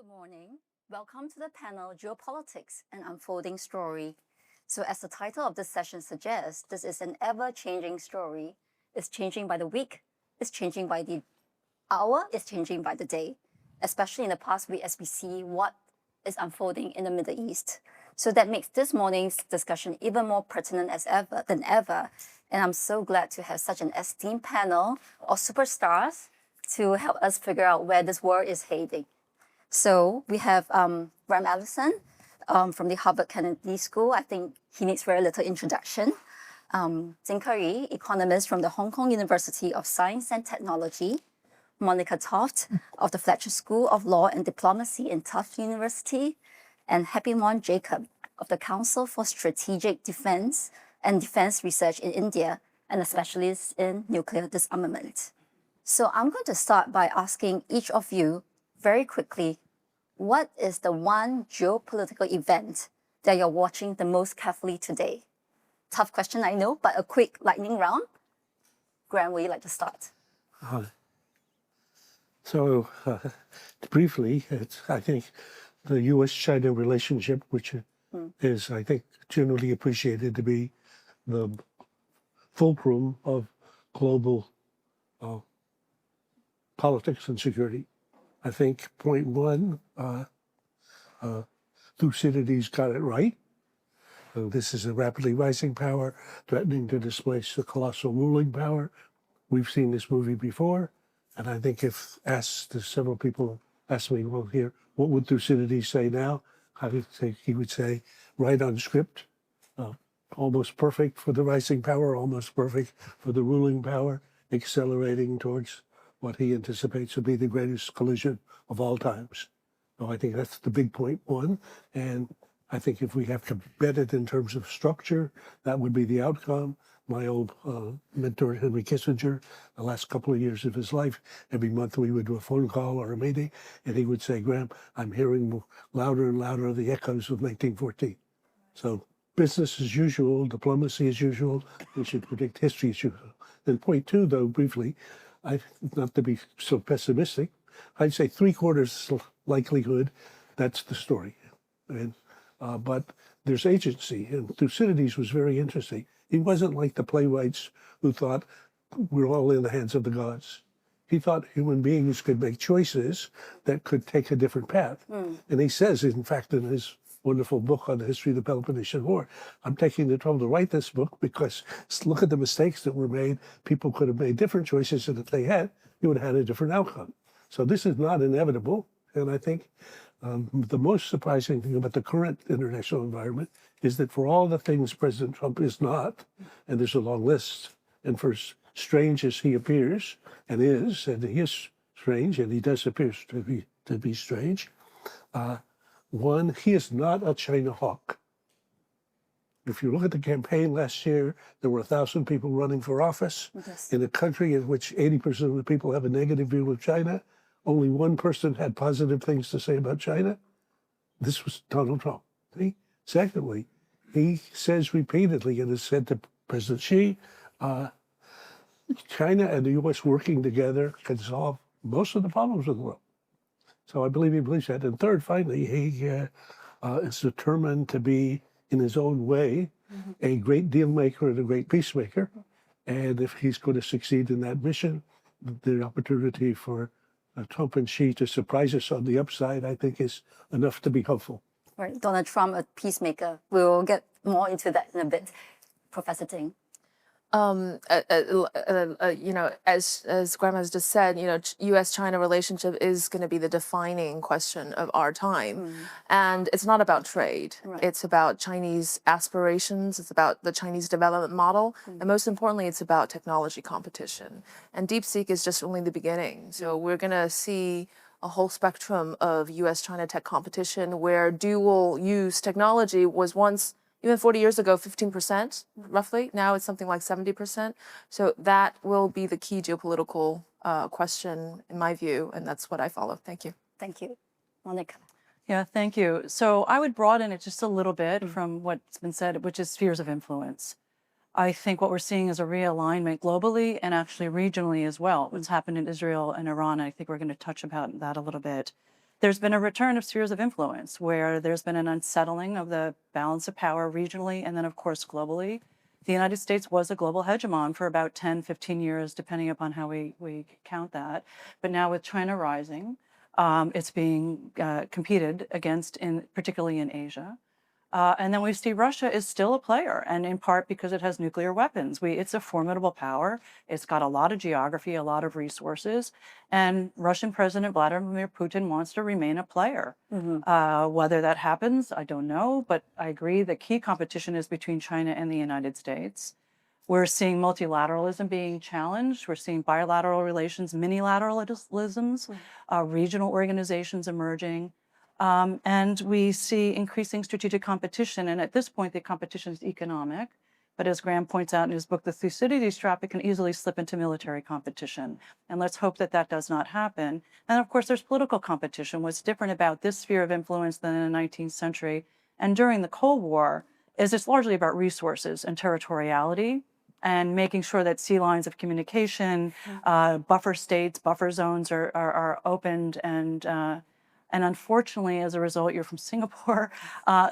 Good morning. Welcome to the panel Geopolitics, an Unfolding Story. So as the title of this session suggests, this is an ever-changing story. It's changing by the week, it's changing by the hour, it's changing by the day, especially in the past week as we see what is unfolding in the Middle East. So that makes this morning's discussion even more pertinent than ever. And I'm so glad to have such an esteemed panel of superstars to help us figure out where this world is heading. So we have Allison from the Harvard Kennedy School. I think he needs very little introduction. Keyu, economist from the Hong Kong University of Science and Technology. Monica Toft of the Fletcher School of Law and Diplomacy in Tufts University. And Happymon Jacob of the Council for Strategic Defense and Defense Research in India, and a specialist in nuclear disarmament. So I'm going to start by asking each of you very quickly, what is the one geopolitical event that you're watching the most carefully today? Tough question, I know, but a quick lightning round. Graham, would you like to start? Briefly, I think the U.S.-China relationship, which is, I think, generally appreciated to be the fulcrum of global politics and security. I think point one, Thucydides got it right. This is a rapidly rising power threatening to displace the colossal ruling power. We've seen this movie before, and I think if asked, several people asked me, well, here, what would Thucydides say now? I would think he would say, right on script, almost perfect for the rising power, almost perfect for the ruling power, accelerating towards what he anticipates will be the greatest collision of all times. So I think that's the big point one. And I think if we have to bet it in terms of structure, that would be the outcome. My old mentor, Henry Kissinger, the last couple of years of his life, every month we would do a phone call or a meeting, and he would say, Graham, I'm hearing louder and louder the echoes of 1914. So business as usual, diplomacy as usual, we should predict history as usual. And point two, though, briefly, not to be so pessimistic, I'd say 3/4 likelihood that's the story. And, but there's agency, and Thucydides was very interesting. He wasn't like the playwrights who thought we're all in the hands of the gods. He thought human beings could make choices that could take a different path. And he says, in fact, in his wonderful book on the history of the Peloponnesian War, I'm taking the trouble to write this book because look at the mistakes that were made. People could have made different choices, and if they had, you would have had a different outcome. So this is not inevitable. And I think the most surprising thing about the current international environment is that for all the things President Trump is not, and there's a long list, and for strange as he appears and he is strange, and he does appear to be strange, one, he is not a China hawk. If you look at the campaign last year, there were 1,000 people running for office. Yes. In a country in which 80% of the people have a negative view of China. Only one person had positive things to say about China. This was Donald Trump. See? Secondly, he says repeatedly and has said to President Xi, China and the U.S. working together can solve most of the problems of the world. So I believe he believes that. And third, finally, he is determined to be, in his own way, a great deal maker and a great peacemaker. And if he's going to succeed in that mission, the opportunity for Trump and Xi to surprise us on the upside, I think, is enough to be hopeful. Right, Donald Trump, a peacemaker. We will get more into that in a bit. Professor Ding. As Graham has just said, U.S.-China relationship is going to be the defining question of our time. And it's not about trade. Right. It's about Chinese aspirations. It's about the Chinese development model. And most importantly, it's about technology competition. And DeepSeek is just only the beginning. So we're going to see a whole spectrum of U.S.-China tech competition where dual-use technology was once, even 40 years ago, 15%, roughly. Now it's something like 70%. So that will be the key geopolitical question, in my view, and that's what I follow. Thank you. Thank you. Monica. Yeah, thank you. So I would broaden it just a little bit from what's been said, which is spheres of influence. I think what we're seeing is a realignment globally and actually regionally as well. What's happened in Israel and Iran, I think we're going to touch about that a little bit. there's been a return of spheres of influence where there's been an unsettling of the balance of power regionally and then, of course, globally. The United States was a global hegemon for about 10, 15 years, depending upon how we count that. But now with China rising, it's being competed against, particularly in Asia. And then we see Russia is still a player, and in part because it has nuclear weapons. It's a formidable power. It's got a lot of geography, a lot of resources, and Russian President Vladimir Putin wants to remain a player. Whether that happens, I don't know, but I agree that key competition is between China and the United States. We're seeing multilateralism being challenged. We're seeing bilateral relations, minilateralisms, regional organizations emerging. And we see increasing strategic competition. And at this point, the competition is economic. But as Graham points out in his book, The Thucydides Trap, it can easily slip into military competition. And let's hope that that does not happen. And of course, there's political competition. What's different about this sphere of influence than in the 19th century and during the Cold War is it's largely about resources and territoriality and making sure that sea lines of communication, buffer states, buffer zones are opened and unfortunately, as a result, you're from Singapore,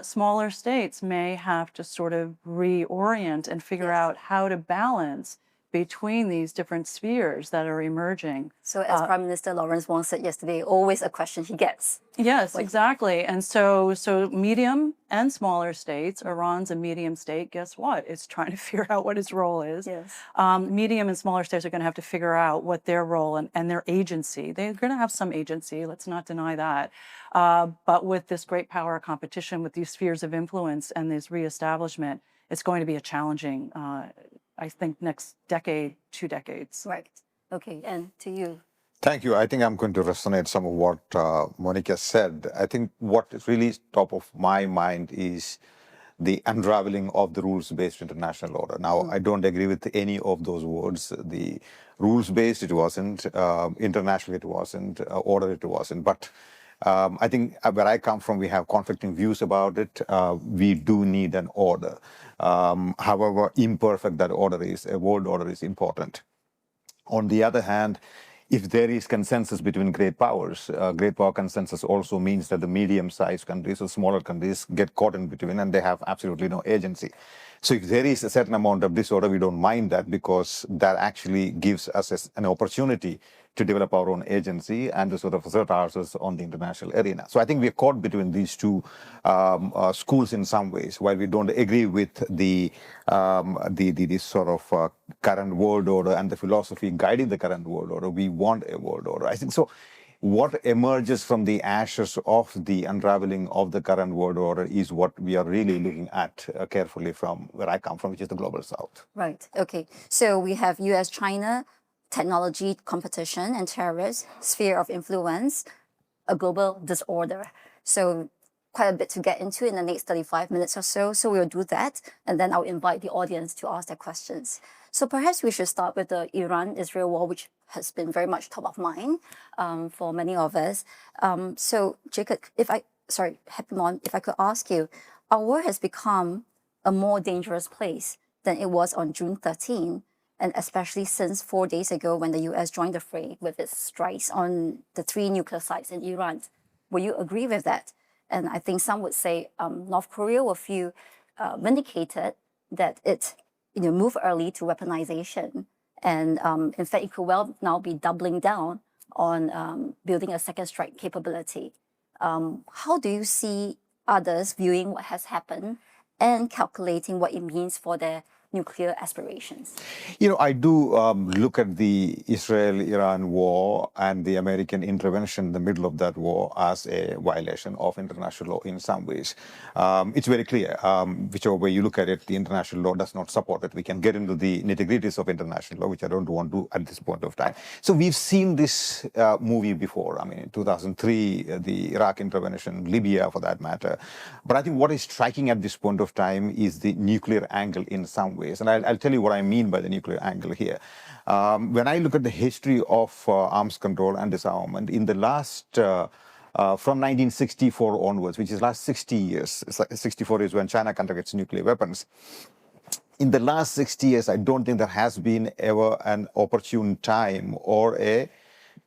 smaller states may have to sort of reorient and figure out how to balance between these different spheres that are emerging. So as Prime Minister Lawrence Wong said yesterday, always a question he gets. Yes, exactly. And so medium and smaller states, Iran's a medium state, guess what? It's trying to figure out what its role is. Yes. Medium and smaller states are going to have to figure out what their role and their agency. They're going to have some agency, let's not deny that. But with this great power competition, with these spheres of influence and this reestablishment, it's going to be a challenging I think next decade, 2 decades. Right. Okay. And to you. Thank you. I think I'm going to resonate some of what Monica said. I think what is really top of my mind is the unraveling of the rules-based international order. Now, I don't agree with any of those words. The rules-based, it wasn't. International, it wasn't. Order, it wasn't. But I think where I come from, we have conflicting views about it. We do need an order. However imperfect that order is, a world order is important. On the other hand, if there is consensus between great powers, great power consensus also means that the medium-sized countries or smaller countries get caught in between and they have absolutely no agency. So if there is a certain amount of disorder, we don't mind that because that actually gives us an opportunity to develop our own agency and to sort of assert ourselves on the international arena. So I think we're caught between these two schools in some ways. While we don't agree with the sort of current world order and the philosophy guiding the current world order, we want a world order. I think so. What emerges from the ashes of the unraveling of the current world order is what we are really looking at carefully from where I come from, which is the global south. Right. Okay. So we have US, China, technology competition and tariffs, sphere of influence, a global disorder. So quite a bit to get into in the next 35 minutes or so. So we'll do that. And then I'll invite the audience to ask their questions. So perhaps we should start with the Iran-Israel war, which has been very much top of mind for many of us. So Jacob, Happymon, if I could ask you, our world has become a more dangerous place than it was on June 13, and especially since 4 days ago when the US joined the fray with its strikes on the 3 nuclear sites in Iran. Will you agree with that? And I think some would say North Korea will feel vindicated that it moved early to weaponization. And in fact, it could well now be doubling down on building a second strike capability. How do you see others viewing what has happened and calculating what it means for their nuclear aspirations? I do look at the Israel-Iran war and the American intervention in the middle of that war as a violation of international law in some ways. It's very clear, whichever way you look at it, the international law does not support it. We can get into the nitty-gritties of international law, which I don't want to at this point of time. So we've seen this movie before. I mean, in 2003, the Iraq intervention, Libya for that matter. But I think what is striking at this point of time is the nuclear angle in some ways. And I'll tell you what I mean by the nuclear angle here. When I look at the history of arms control and disarmament, in the last, from 1964 onwards, which is last 60 years, 64 is when China contracts nuclear weapons. In the last 60 years, I don't think there has been ever an opportune time or a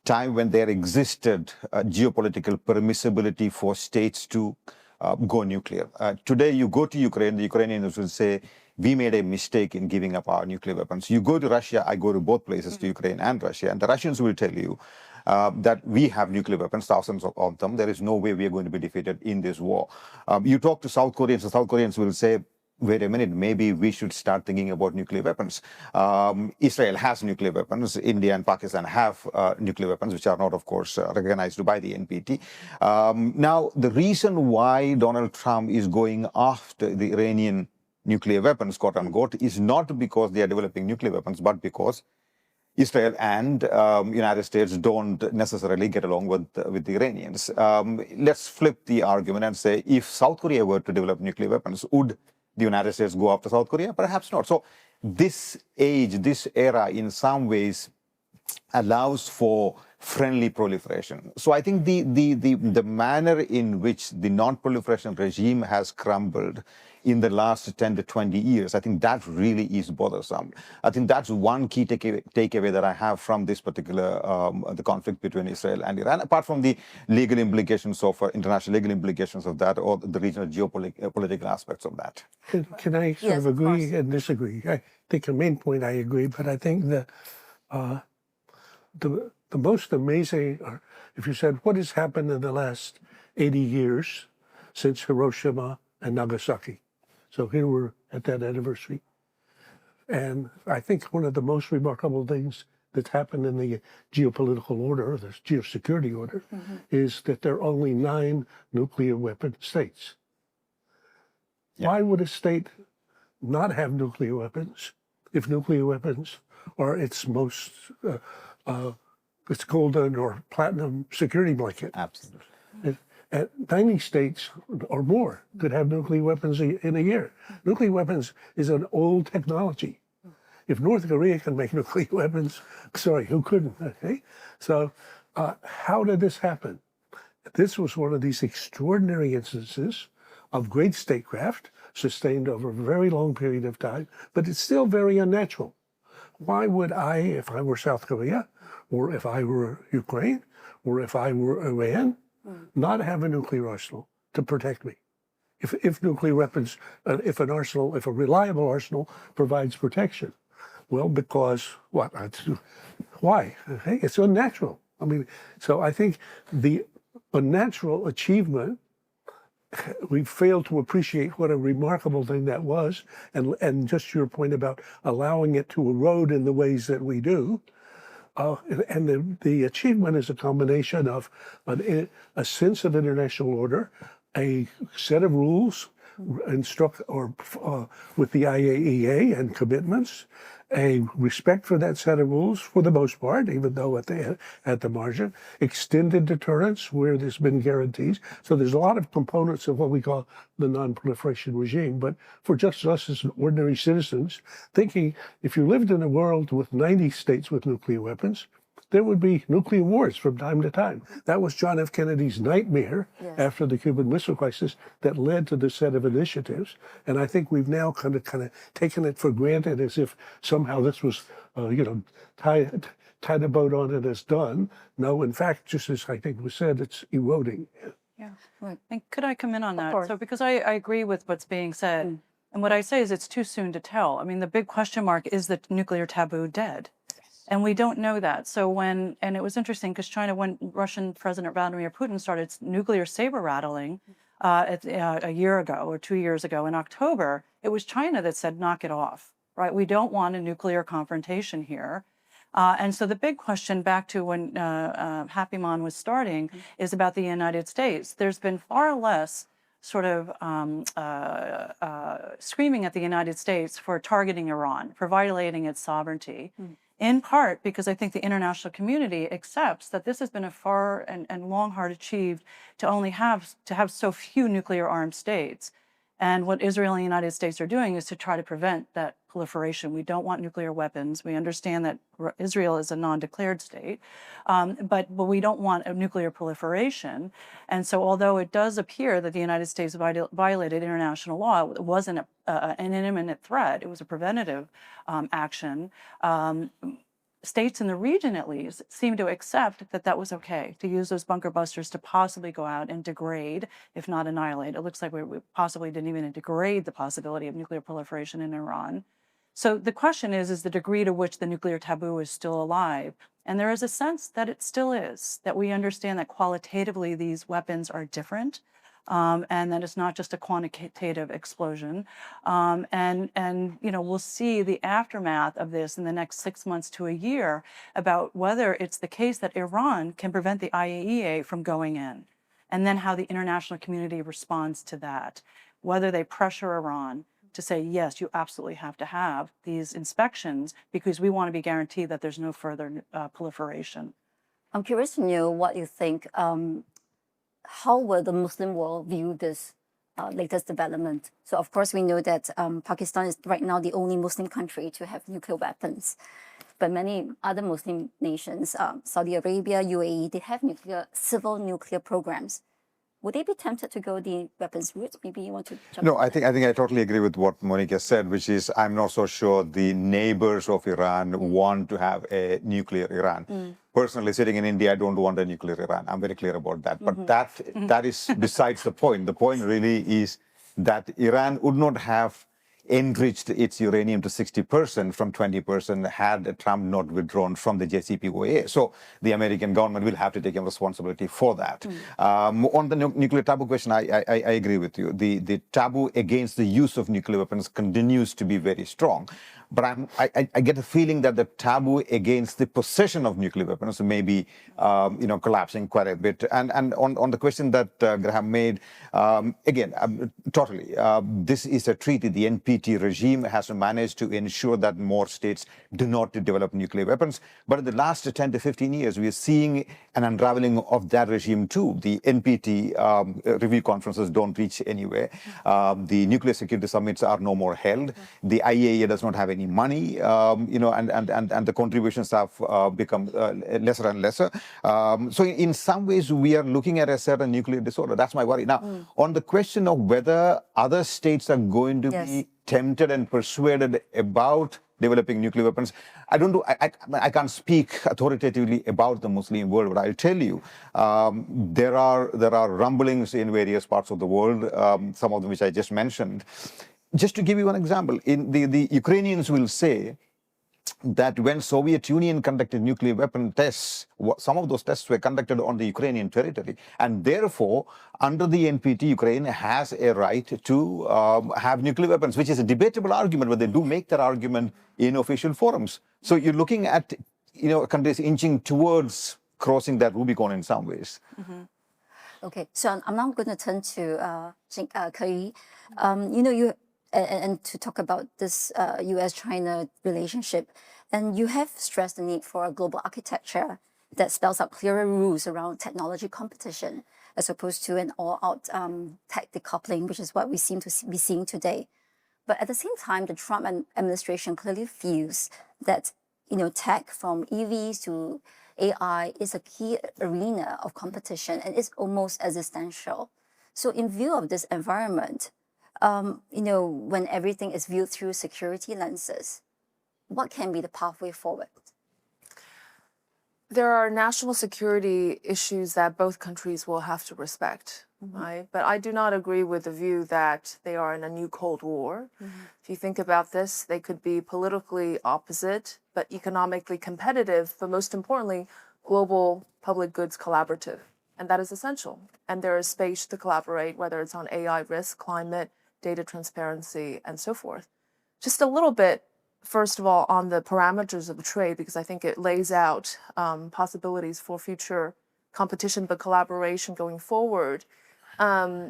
time when there existed geopolitical permissibility for states to go nuclear. Today, you go to Ukraine, the Ukrainians will say, we made a mistake in giving up our nuclear weapons. You go to Russia, I go to both places, to Ukraine and Russia, and the Russians will tell you that we have nuclear weapons, thousands of them. There is no way we are going to be defeated in this war. You talk to South Koreans, the South Koreans will say, wait a minute, maybe we should start thinking about nuclear weapons. Israel has nuclear weapons. India and Pakistan have nuclear weapons, which are not, of course, recognized by the NPT. Now, the reason why Donald Trump is going after the Iranian nuclear weapons, quote unquote, is not because they are developing nuclear weapons, but because Israel and United States don't necessarily get along with the Iranians. Let's flip the argument and say, if South Korea were to develop nuclear weapons, would the United States go after South Korea? Perhaps not. So this age, this era, in some ways, allows for friendly proliferation. So I think the manner in which the non-proliferation regime has crumbled in the last 10 to 20 years, I think that really is bothersome. I think that's one key takeaway that I have from this particular the conflict between Israel and Iran, apart from the legal implications of international legal implications of that, or the regional geopolitical aspects of that. Can I sort Yes, of of agree course. and disagree? I think the main point I agree, but I think that the most amazing, or if you said, what has happened in the last 80 years since Hiroshima and Nagasaki? So here we're at that anniversary. And I think one of the most remarkable things that's happened in the geopolitical order, the geosecurity order, is that there are only 9 nuclear weapon states. Yeah. Why would a state not have nuclear weapons if nuclear weapons are its most, its golden or platinum security blanket? Absolutely. 90 states or more could have nuclear weapons in a year. Nuclear weapons is an old technology. If North Korea can make nuclear weapons, sorry, who couldn't? Okay, so how did this happen? This was one of these extraordinary instances of great statecraft sustained over a very long period of time, but it's still very unnatural. Why would I, if I were South Korea, or if I were Ukraine, or if I were Iran, not have a nuclear arsenal to protect me? If nuclear weapons, if a reliable arsenal provides protection. Well, because what? Why? Okay, it's unnatural. I mean, so I think the unnatural achievement, we failed to appreciate what a remarkable thing that was, and just your point about allowing it to erode in the ways that we do. And the achievement is a combination of a sense of international order, a set of rules with the IAEA and commitments, a respect for that set of rules for the most part, even though at the margin, extended deterrence where there's been guarantees. So there's a lot of components of what we call the non-proliferation regime. But for just us as ordinary citizens, thinking if you lived in a world with 90 states with nuclear weapons, there would be nuclear wars from time to time. That was John F. Kennedy's nightmare after the Cuban Missile Crisis that led to this set of initiatives. And I think we've now kind of taken it for granted as if somehow this was, tie the boat on it as done. No, in fact, just as I think was said, it's eroding. Yeah. And could I come in on that? course. So because I agree with what's being said. And what I say is it's too soon to tell. I mean, the big question mark is the nuclear taboo dead? And we don't know that. So and it was interesting because when Russian President Vladimir Putin started nuclear saber rattling a year ago or 2 years ago in October, it was China that said, knock it off, right? We don't want a nuclear confrontation here. And so the big question back to when Happymon was starting is about the United States. There's been far less sort of screaming at the United States for targeting Iran, for violating its sovereignty. In part because I think the international community accepts that this has been a far and long hard achieved to have so few nuclear armed states. And what Israel and the United States are doing is to try to prevent that proliferation. We don't want nuclear weapons. We understand that Israel is a non-declared state, but we don't want a nuclear proliferation. And so although it does appear that the United States violated international law, it wasn't an imminent threat. It was a preventative action. states in the region, at least, seem to accept that that was okay to use those bunker busters to possibly go out and degrade, if not annihilate. It looks like we possibly didn't even degrade the possibility of nuclear proliferation in Iran. So the question is the degree to which the nuclear taboo is still alive. And there is a sense that it still is, that we understand that qualitatively these weapons are different. And that it's not just a quantitative explosion. And we'll see the aftermath of this in the next 6 months to a year about whether it's the case that Iran can prevent the IAEA from going in, and then how the international community responds to that, whether they pressure Iran to say, yes, you absolutely have to have these inspections because we want to be guaranteed that there's no further proliferation. I'm curious to know what you think. How will the Muslim world view this latest development? So, of course, we know that Pakistan is right now the only Muslim country to have nuclear weapons. But many other Muslim nations, Saudi Arabia, UAE, they have civil nuclear programs. Would they be tempted to go the weapons route? Maybe you want to jump No, on I think I totally agree with what Monica said, which is I'm not so sure the neighbors of Iran want to have a nuclear Iran. Personally, sitting in India, I don't want a nuclear Iran. I'm very clear about that. But that is besides the point. The point really is that Iran would not have enriched its uranium to 60% from 20% had Trump not withdrawn from the JCPOA. So the American government will have to take responsibility for that. On the nuclear taboo question, I agree with you. The taboo against the use of nuclear weapons continues to be very strong. But I get a feeling that the taboo against the possession of nuclear weapons may be, collapsing quite a bit. And on the question that Graham made, again, totally, this is a treaty. The NPT regime has managed to ensure that more states do not develop nuclear weapons. But in the last 10 to 15 years, we are seeing an unraveling of that regime too. The NPT review conferences don't reach anywhere. The nuclear security summits are no more held. The IAEA does not have any money, and the contributions have become lesser and lesser. So in some ways, we are looking at a certain nuclear disorder. That's my worry. Now, on the question of whether other states are going to be tempted and persuaded about developing nuclear weapons, I can't speak authoritatively about the Muslim world, but I'll tell you, there are rumblings in various parts of the world, some of them which I just mentioned. Just to give you one example, the Ukrainians will say that when Soviet Union conducted nuclear weapon tests, some of those tests were conducted on the Ukrainian territory. And therefore, under the NPT, Ukraine has a right to have nuclear weapons, which is a debatable argument, but they do make that argument in official forums. So you're looking at, countries inching towards crossing that Rubicon in some ways. Okay, so I'm now going to turn to Keyu. And to talk about this U.S.-China relationship. And you have stressed the need for a global architecture that spells out clearer rules around technology competition, as opposed to an all-out tech decoupling, which is what we seem to be seeing today. But at the same time, the Trump administration clearly feels that tech from EVs to AI is a key arena of competition and is almost existential. So in view of this environment, when everything is viewed through security lenses, what can be the pathway forward? There are national security issues that both countries will have to respect, right? But I do not agree with the view that they are in a new Cold War. If you think about this, they could be politically opposite, but economically competitive, but most importantly, global public goods collaborative. And that is essential. And there is space to collaborate, whether it's on AI risk, climate, data transparency, and so forth. Just a little bit, first of all, on the parameters of trade, because I think it lays out possibilities for future competition, but collaboration going forward. There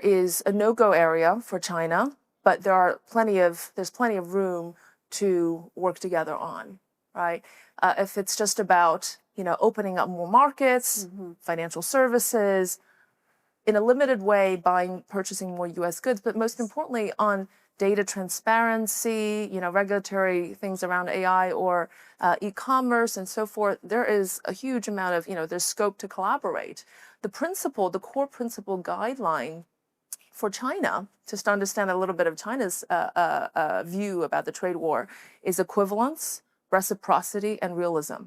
is a no-go area for China, but there's plenty of room to work together on, right? If it's just about opening up more markets, financial services, in a limited way, purchasing more U.S. goods, but most importantly on data transparency, regulatory things around AI or e-commerce and so forth, there is a huge amount of, there's scope to collaborate. The core principle guideline for China, just to understand a little bit of China's view about the trade war, is equivalence, reciprocity, and realism.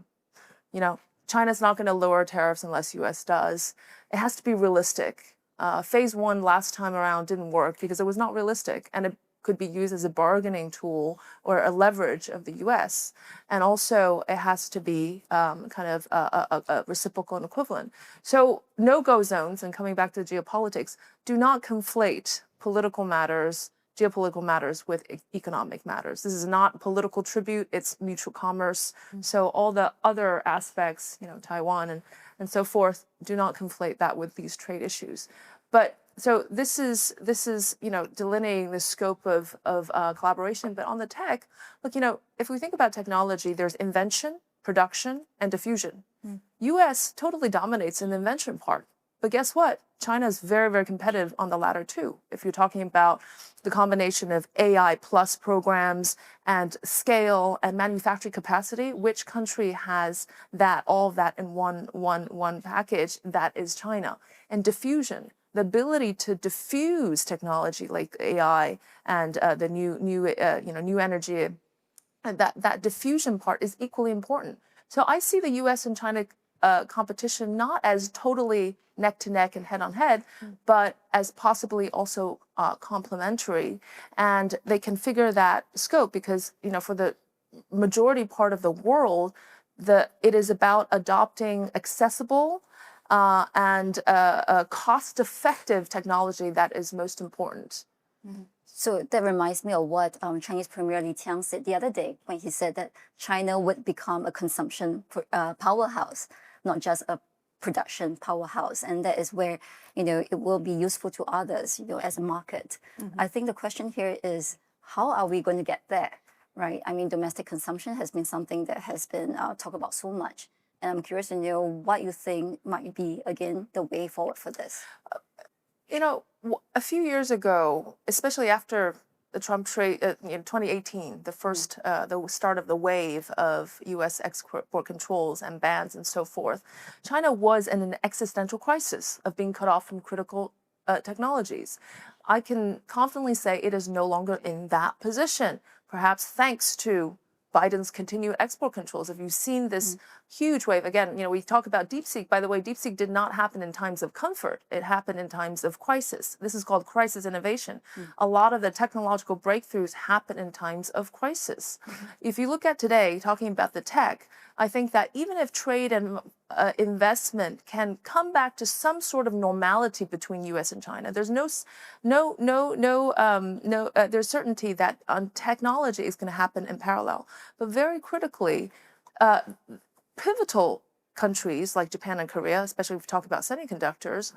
You know, China's not going to lower tariffs unless U.S. does. It has to be realistic. Phase one last time around didn't work because it was not realistic, and it could be used as a bargaining tool or a leverage of the U.S. And also, it has to be kind of a reciprocal and equivalent. So no-go zones, and coming back to geopolitics, do not conflate political matters, geopolitical matters with economic matters. This is not political tribute, it's mutual commerce. So all the other aspects, you know, Taiwan and so forth, do not conflate that with these trade issues. But so this is you know, delineating the scope of collaboration. But on the tech, look, you know, if we think about technology, there's invention, production, and diffusion. U.S. totally dominates in the invention part. But guess what? China is very, very competitive on the latter too. If you're talking about the combination of AI plus programs and scale and manufacturing capacity, which country has that, all of that in one package? That is China. And diffusion, the ability to diffuse technology like AI and the new energy, and that diffusion part is equally important. So I see the U.S. and China competition not as totally neck to neck and head on head, but as possibly also complementary, and they can figure that scope because, you know, for the majority part of the world, it is about adopting accessible and cost-effective technology that is most important. So that reminds me of what Chinese Premier Li Qiang said the other day when he said that China would become a consumption powerhouse, not just a production powerhouse, and that is where, you know, it will be useful to others, you know, as a market. I think the question here is, how are we going to get there, right? I mean, domestic consumption has been something that has been talked about so much, and I'm curious to know what you think might be, again, the way forward for this. You know, a few years ago, especially after the Trump trade, in 2018, the first, the start of the wave of U.S. export controls and bans and so forth, China was in an existential crisis of being cut off from critical technologies. I can confidently say it is no longer in that position, perhaps thanks to Biden's continued export controls. If you've seen this huge wave, again, you know, we talk about DeepSeek. By the way, DeepSeek did not happen in times of comfort. It happened in times of crisis. This is called crisis innovation. A lot of the technological breakthroughs happen in times of crisis. If you look at today, talking about the tech, I think that even if trade and investment can come back to some sort of normality between U.S. and China, there's there's certainty that on technology is going to happen in parallel. But very critically, pivotal countries like Japan and Korea, especially if we talk about semiconductors,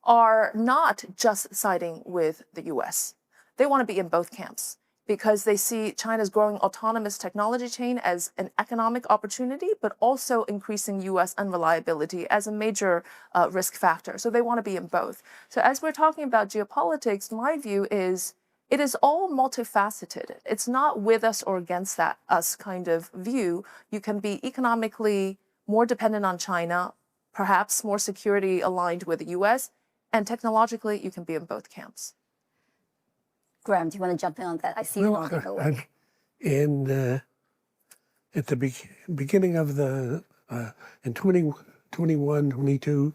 are not just siding with the U.S. They want to be in both camps, because they see China's growing autonomous technology chain as an economic opportunity, but also increasing U.S. unreliability as a major risk factor. So they want to be in both. So as we're talking about geopolitics, my view is it is all multifaceted. It's not with us or against us kind of view. You can be economically more dependent on China, perhaps more security aligned with the U.S., and technologically you can be in both camps. Graham, do you want to jump in on that? I see you nodding away. At the beginning of in 2021, 22,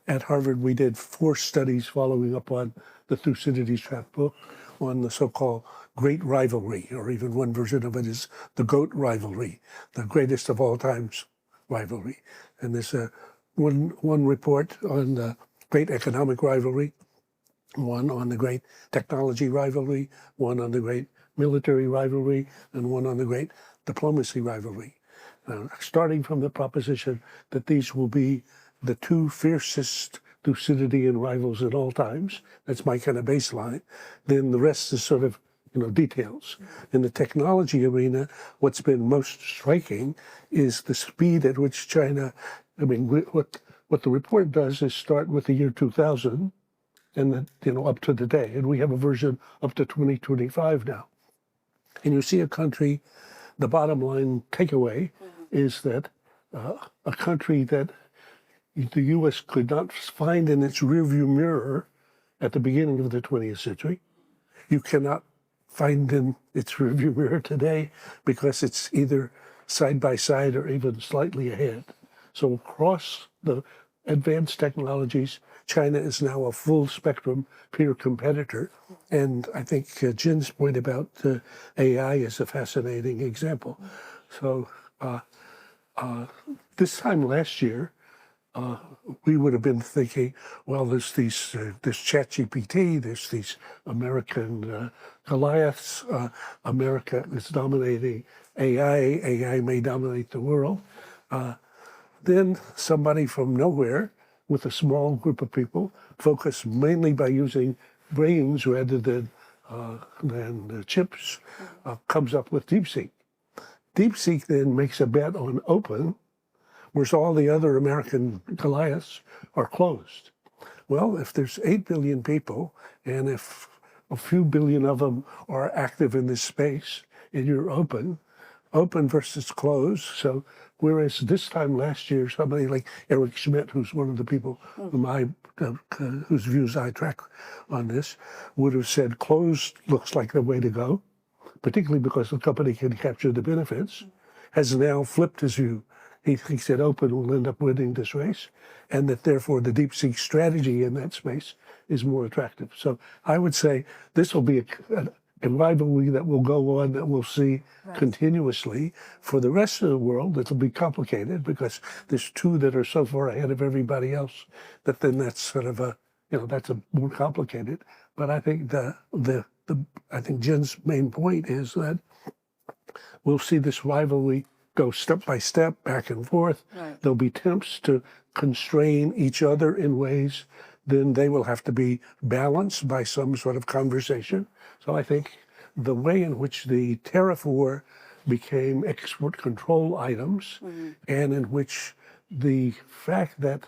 at Harvard, we did 4 studies following up on the Thucydides trap book on the so-called Great Rivalry, or even one version of it is the Goat Rivalry, the greatest of all times rivalry. And there's one report on the Great Economic Rivalry, one on the Great Technology Rivalry, one on the Great Military Rivalry, and one on the Great Diplomacy Rivalry. Starting from the proposition that these will be the 2 fiercest Thucydidean rivals at all times. That's my kind of baseline. Then the rest is sort of, you know, details. In the technology arena, what's been most striking is the speed at which China, I mean, what the report does is start with the year 2000, and then, you know, up to today. And we have a version up to 2025 now. And you see a country, the bottom line takeaway is that a country that the U.S. could not find in its rearview mirror at the beginning of the 20th century. You cannot find in its rearview mirror today because it's either side by side or even slightly ahead. So across the advanced technologies, China is now a full spectrum peer competitor. And I think Jin's point about AI is a fascinating example. So this time last year, we would have been thinking, well, there's this ChatGPT, there's these American Goliaths, America is dominating AI, AI may dominate the world. Then somebody from nowhere with a small group of people, focused mainly by using brains rather than chips, comes up with DeepSeek. DeepSeek then makes a bet on open, whereas all the other American Goliaths are closed. Well, if there's 8 billion people, and if a few billion of them are active in this space, and you're open versus closed. So whereas this time last year, somebody like Eric Schmidt, who's one of the people whose views I track on this, would have said closed looks like the way to go, particularly because the company can capture the benefits, has now flipped his view. He thinks that open will end up winning this race, and that therefore the DeepSeek strategy in that space is more attractive. So I would say this will be a rivalry that will go on, that we'll see continuously. For the rest of the world, it'll be complicated because there's two that are so far ahead of everybody else that then that's sort of that's a more complicated. But I think I think Jin's main point is that we'll see this rivalry go step by step, back and forth. Right. There'll be attempts to constrain each other in ways, then they will have to be balanced by some sort of conversation. So I think the way in which the tariff war became export control items, and in which the fact that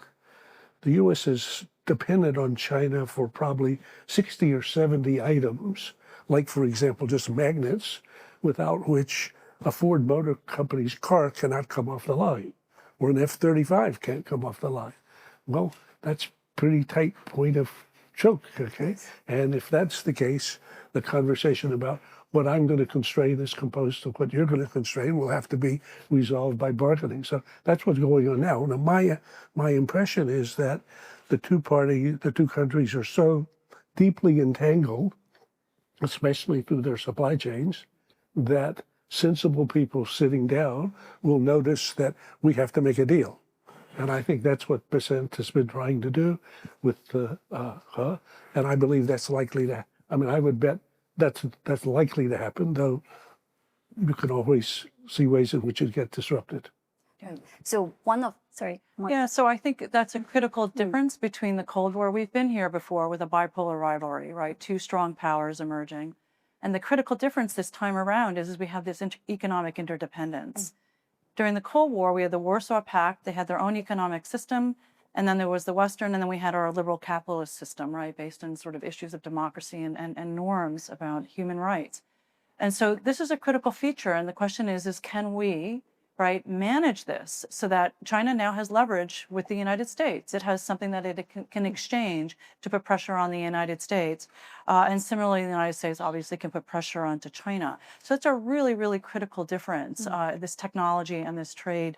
the U.S. is dependent on China for probably 60 or 70 items, like, for example, just magnets, without which a Ford Motor Company's car cannot come off the line, or an F-35 can't come off the line. Well, that's pretty tight point of choke, okay? And if that's the case, the conversation about what I'm going to constrain as opposed to what you're going to constrain will have to be resolved by bargaining. So that's what's going on now. Now, my impression is that the two countries are so deeply entangled, especially through their supply chains, that sensible people sitting down will notice that we have to make a deal. And I think that's what Besant has been trying to do with her. And I believe that's likely to, I would bet that's likely to happen, though you can always see ways in which it gets disrupted. Okay. So Yeah, so I think that's a critical difference between the Cold War. We've been here before with a bipolar rivalry, right? Two strong powers emerging. And the critical difference this time around is we have this economic interdependence. During the Cold War, we had the Warsaw Pact. They had their own economic system. And then there was the Western, and then we had our liberal capitalist system, right, based on sort of issues of democracy and norms about human rights. And so this is a critical feature. And the question is can we, right, manage this so that China now has leverage with the United States? It has something that it can exchange to put pressure on the United States. And similarly, the United States obviously can put pressure onto China. So it's a really, really critical difference, this technology and this trade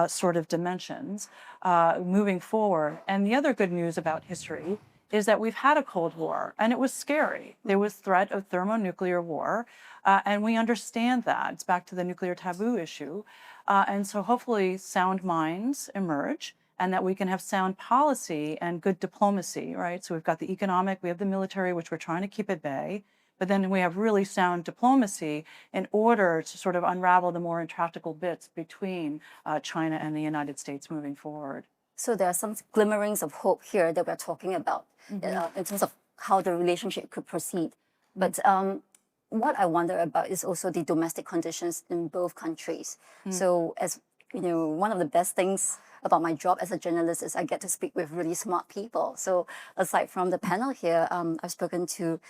sort of dimensions moving forward. And the other good news about history is that we've had a Cold War, and it was scary. There was threat of thermonuclear war, and we understand that. It's back to the nuclear taboo issue. And so hopefully sound minds emerge, and that we can have sound policy and good diplomacy, right? So we've got the economic, we have the military, which we're trying to keep at bay, but then we have really sound diplomacy in order to sort of unravel the more intractable bits between China and the United States moving forward. So there are some glimmerings of hope here that we're talking about in terms of how the relationship could proceed. But what I wonder about is also the domestic conditions in both countries. So as you know, one of the best things about my job as a journalist is I get to speak with really smart people. So aside from the panel here, I've spoken to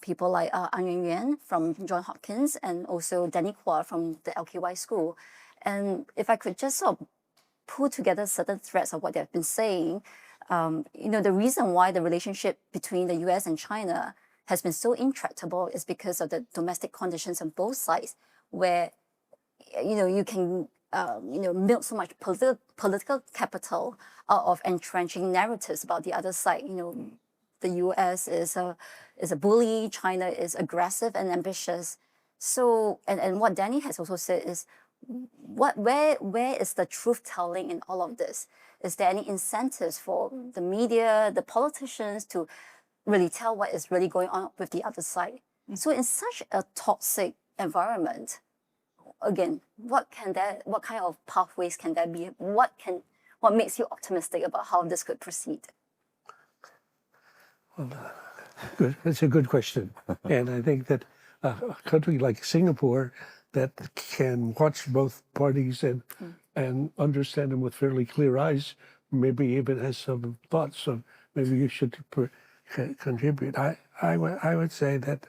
people like An Yuan from Johns Hopkins and also Danny Kwa from the LKY school. And if I could just sort of pull together certain threads of what they've been saying, the reason why the relationship between the U.S. and China has been so intractable is because of the domestic conditions on both sides, where you can milk so much political capital out of entrenching narratives about the other side. The U.S. is a bully, China is aggressive and ambitious. So, and what Danny has also said is, where is the truth telling in all of this? Is there any incentives for the media, the politicians to really tell what is really going on with the other side? So in such a toxic environment, again, what kind of pathways can there be? What makes you optimistic about how this could proceed? Well, good. That's a good question. And I think that a country like Singapore that can watch both parties and understand them with fairly clear eyes, maybe even has some thoughts of maybe you should contribute. I would say that,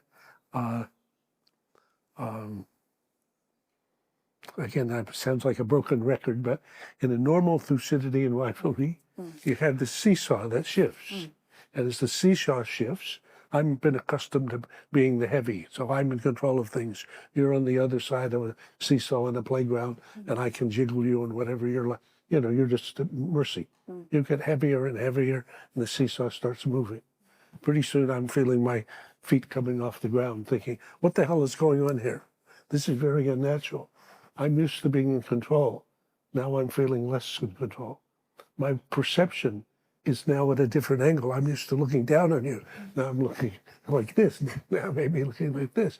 again, that sounds like a broken record, but in a normal Thucydidean rivalry, you have the seesaw that shifts. And as the seesaw shifts, I've been accustomed to being the heavy, so I'm in control of things. You're on the other side of a seesaw in a playground, and I can jiggle you and whatever you're like. You're just at mercy. You get heavier and heavier, and the seesaw starts moving. Pretty soon I'm feeling my feet coming off the ground, thinking, what the hell is going on here? This is very unnatural. I'm used to being in control. Now I'm feeling less in control. My perception is now at a different angle. I'm used to looking down on you. Now I'm looking like this. Now maybe looking like this.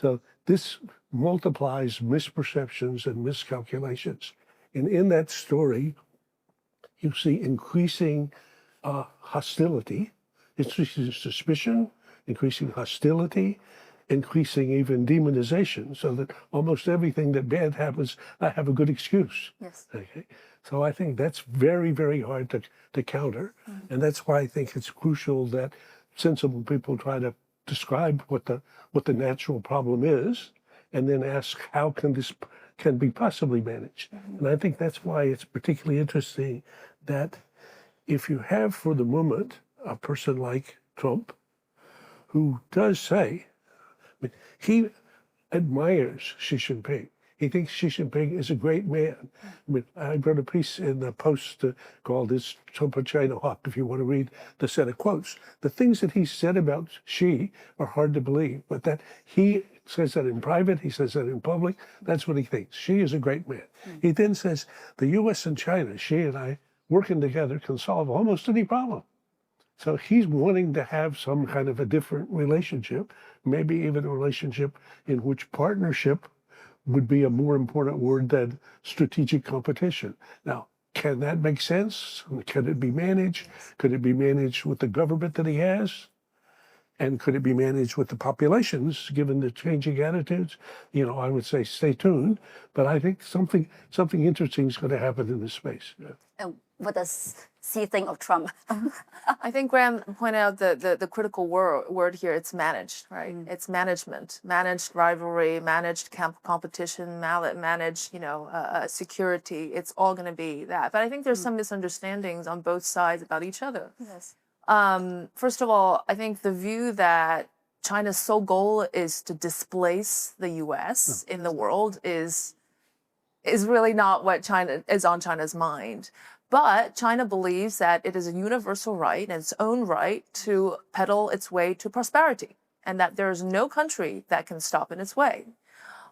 So this multiplies misperceptions and miscalculations. And in that story, you see increasing hostility, increasing suspicion, increasing hostility, increasing even demonization, so that almost everything that bad happens, I have a good excuse. Yes. Okay. So I think that's very, very hard to counter. And that's why I think it's crucial that sensible people try to describe what the natural problem is, and then ask how can this can be possibly managed. And I think that's why it's particularly interesting that if you have for the moment a person like Trump, who does say, he admires Xi Jinping. He thinks Xi Jinping is a great man. I wrote a piece in the Post called "Is Trump a China Hawk?" if you want to read the set of quotes. The things that he said about Xi are hard to believe, but that he says that in private, he says that in public, that's what he thinks. Xi is a great man. He then says, the U.S. and China, Xi and I, working together can solve almost any problem. So he's wanting to have some kind of a different relationship, maybe even a relationship in which partnership would be a more important word than strategic competition. Now, can that make sense? Can it be managed? Could it be managed with the government that he has? And could it be managed with the populations, given the changing attitudes? I would say stay tuned, but I think something interesting is going to happen in this space. And what does Xi think of Trump? I think Graham pointed out the critical word here. It's managed, right? It's managed rivalry, managed competition, managed security. It's all going to be that. But I think there's some misunderstandings on both sides about each other. Yes. First of all, I think the view that China's sole goal is to displace the U.S. in the world is really not what China is on China's mind. But China believes that it is a universal right and its own right to pedal its way to prosperity, and that there is no country that can stop in its way.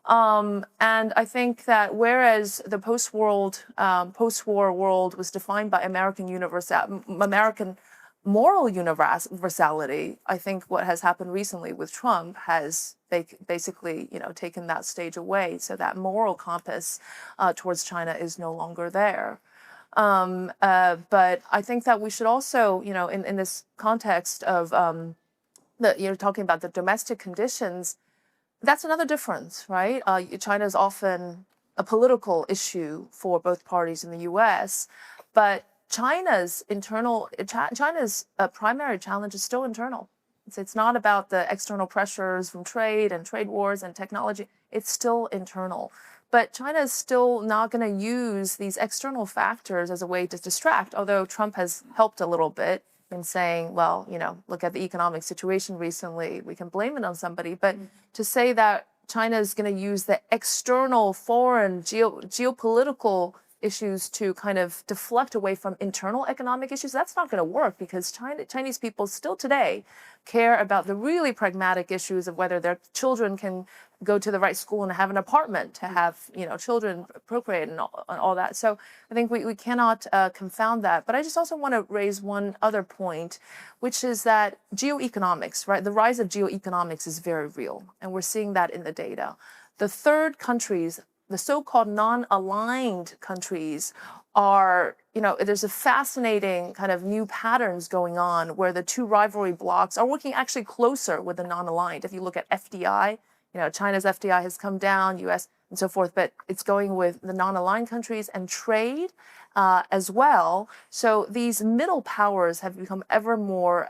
And I think that whereas the post-war world was defined by American moral universality, I think what has happened recently with Trump has basically, taken that stage away. So that moral compass towards China is no longer there. But I think that we should also, in this context of you're talking about the domestic conditions, that's another difference, right? China is often a political issue for both parties in the U.S., but China's primary challenge is still internal. It's not about the external pressures from trade and trade wars and technology. It's still internal. But China is still not going to use these external factors as a way to distract, although Trump has helped a little bit in saying, well, look at the economic situation recently, we can blame it on somebody. But to say that China is going to use the external foreign geopolitical issues to kind of deflect away from internal economic issues, that's not going to work, because Chinese people still today care about the really pragmatic issues of whether their children can go to the right school and have an apartment to have children procreate and all that. So I think we cannot confound that. But I just also want to raise one other point, which is that geoeconomics, right? The rise of geoeconomics is very real, and we're seeing that in the data. The third countries, the so-called non-aligned countries, are, there's a fascinating kind of new patterns going on where the two rivalry blocs are working actually closer with the non-aligned. If you look at FDI, China's FDI has come down, US and so forth, but it's going with the non-aligned countries, and trade as well. So these middle powers have become ever more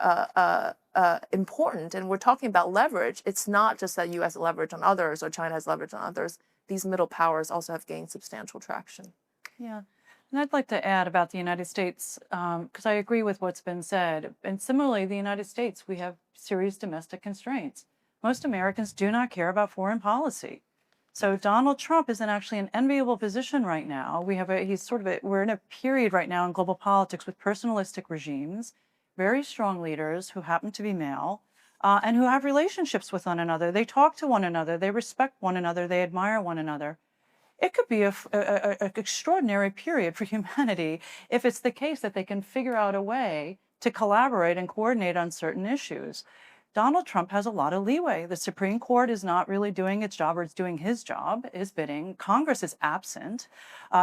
important. And we're talking about leverage. It's not just that US leverage on others or China has leverage on others. These middle powers also have gained substantial traction. Yeah. And I'd like to add about the United States, because I agree with what's been said. And similarly, the United States, we have serious domestic constraints. Most Americans do not care about foreign policy. So Donald Trump is in actually an enviable position right now. We're in a period right now in global politics with personalistic regimes, very strong leaders who happen to be male, and who have relationships with one another. They talk to one another, they respect one another, they admire one another. It could be an extraordinary period for humanity if it's the case that they can figure out a way to collaborate and coordinate on certain issues. Donald Trump has a lot of leeway. The Supreme Court is not really doing its job, or it's doing his job, his bidding. Congress is absent.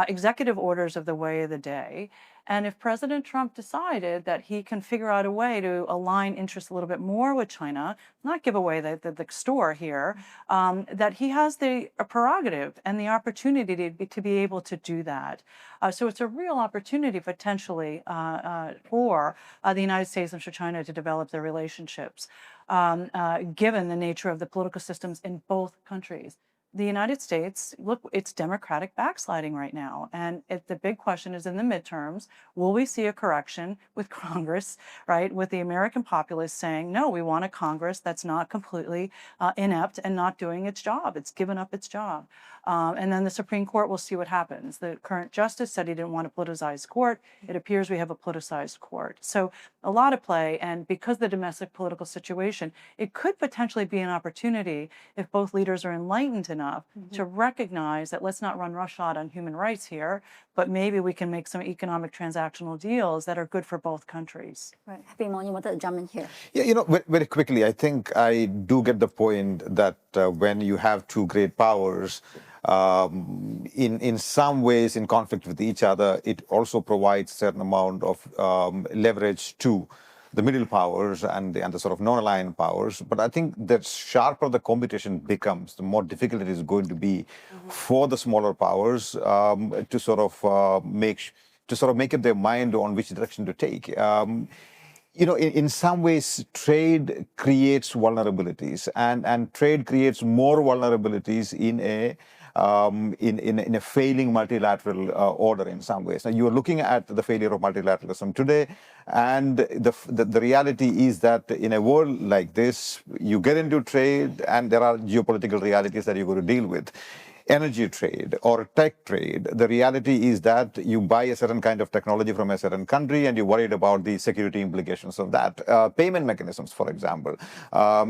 Executive orders of the way of the day. And if President Trump decided that he can figure out a way to align interests a little bit more with China, not give away the store here, that he has the prerogative and the opportunity to be able to do that. So it's a real opportunity potentially for the United States and for China to develop their relationships, given the nature of the political systems in both countries. The United States, look, it's democratic backsliding right now. And the big question is, in the midterms, will we see a correction with Congress, right, with the American populace saying, no, we want a Congress that's not completely inept and not doing its job. It's given up its job. And then the Supreme Court will see what happens. The current justice said he didn't want a politicized court. It appears we have a politicized court. So a lot of play. And because of the domestic political situation, it could potentially be an opportunity if both leaders are enlightened enough to recognize that let's not run roughshod on human rights here, but maybe we can make some economic transactional deals that are good for both countries. Right. Happymon, you wanted to jump in here. Yeah, very quickly, I think I do get the point that when you have two great powers, in some ways in conflict with each other, it also provides a certain amount of leverage to the middle powers and the sort of non-aligned powers. But I think the sharper the competition becomes, the more difficult it is going to be for the smaller powers to sort of make up their mind on which direction to take. In some ways, trade creates vulnerabilities, and trade creates more vulnerabilities in a failing multilateral order in some ways. Now, you are looking at the failure of multilateralism today, and the reality is that in a world like this, you get into trade, and there are geopolitical realities that you're going to deal with. Energy trade or tech trade, the reality is that you buy a certain kind of technology from a certain country and you're worried about the security implications of that. Payment mechanisms, for example.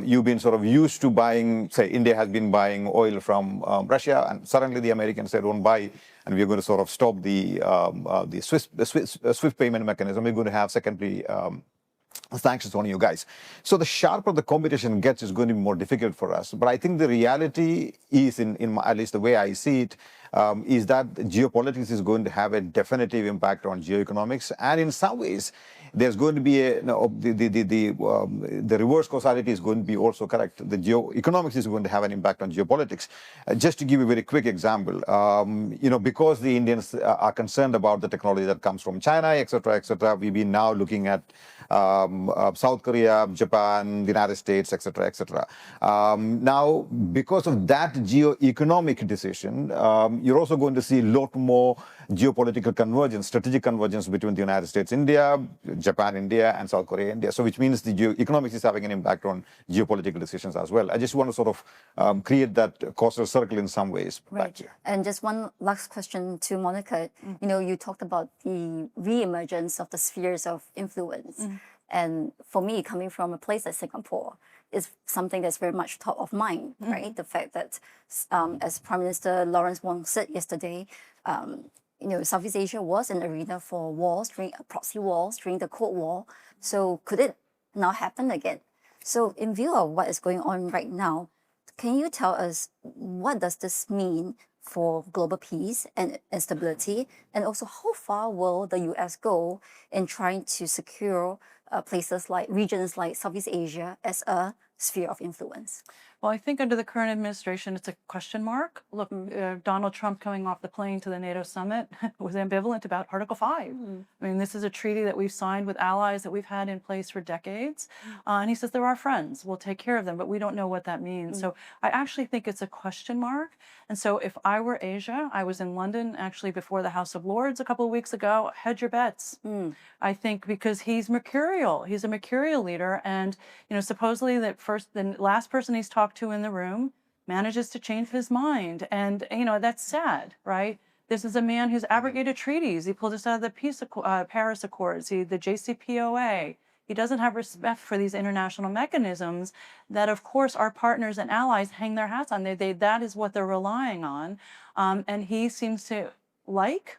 You've been sort of used to buying, say, India has been buying oil from Russia, and suddenly the Americans say, don't buy, and we're going to sort of stop the SWIFT payment mechanism. We're going to have secondary sanctions on you guys. So the sharper the competition gets, is going to be more difficult for us. But I think the reality is, at least the way I see it, is that geopolitics is going to have a definitive impact on geoeconomics. And in some ways, there's going to be the reverse causality is going to be also correct. The geoeconomics is going to have an impact on geopolitics. Just to give a very quick example, because the Indians are concerned about the technology that comes from China, etc., we've been now looking at South Korea, Japan, the United States, etc. Now, because of that geoeconomic decision, you're also going to see a lot more geopolitical convergence, strategic convergence between the United States, India, Japan, India, and South Korea, India. So which means the economics is having an impact on geopolitical decisions as well. I just want to sort of create that causal circle in some ways back here. And just one last question to Monica. You know, you talked about the re-emergence of the spheres of influence. And for me, coming from a place like Singapore, is something that's very much top of mind, right? The fact that, as Prime Minister Lawrence Wong said yesterday, you know, Southeast Asia was an arena for wars, proxy wars during the Cold War. So could it now happen again? So in view of what is going on right now, can you tell us what does this mean for global peace and stability? And also how far will the US go in trying to secure places like regions like Southeast Asia as a sphere of influence? Well, I think under the current administration, it's a question mark. Look, Donald Trump coming off the plane to the NATO summit was ambivalent about Article 5. I mean, this is a treaty that we've signed with allies that we've had in place for decades. And he says, they're our friends, we'll take care of them, but we don't know what that means. So I actually think it's a question mark. And so if I were Asia, I was in London actually before the House of Lords a couple of weeks ago, hedge your bets. I think because he's mercurial, he's a mercurial leader. And, you know, supposedly the last person he's talked to in the room manages to change his mind. And, you know, that's sad, right? This is a man who's abrogated treaties. He pulled us out of the Paris Accords, the JCPOA. He doesn't have respect for these international mechanisms that, of course, our partners and allies hang their hats on. That is what they're relying on. And he seems to like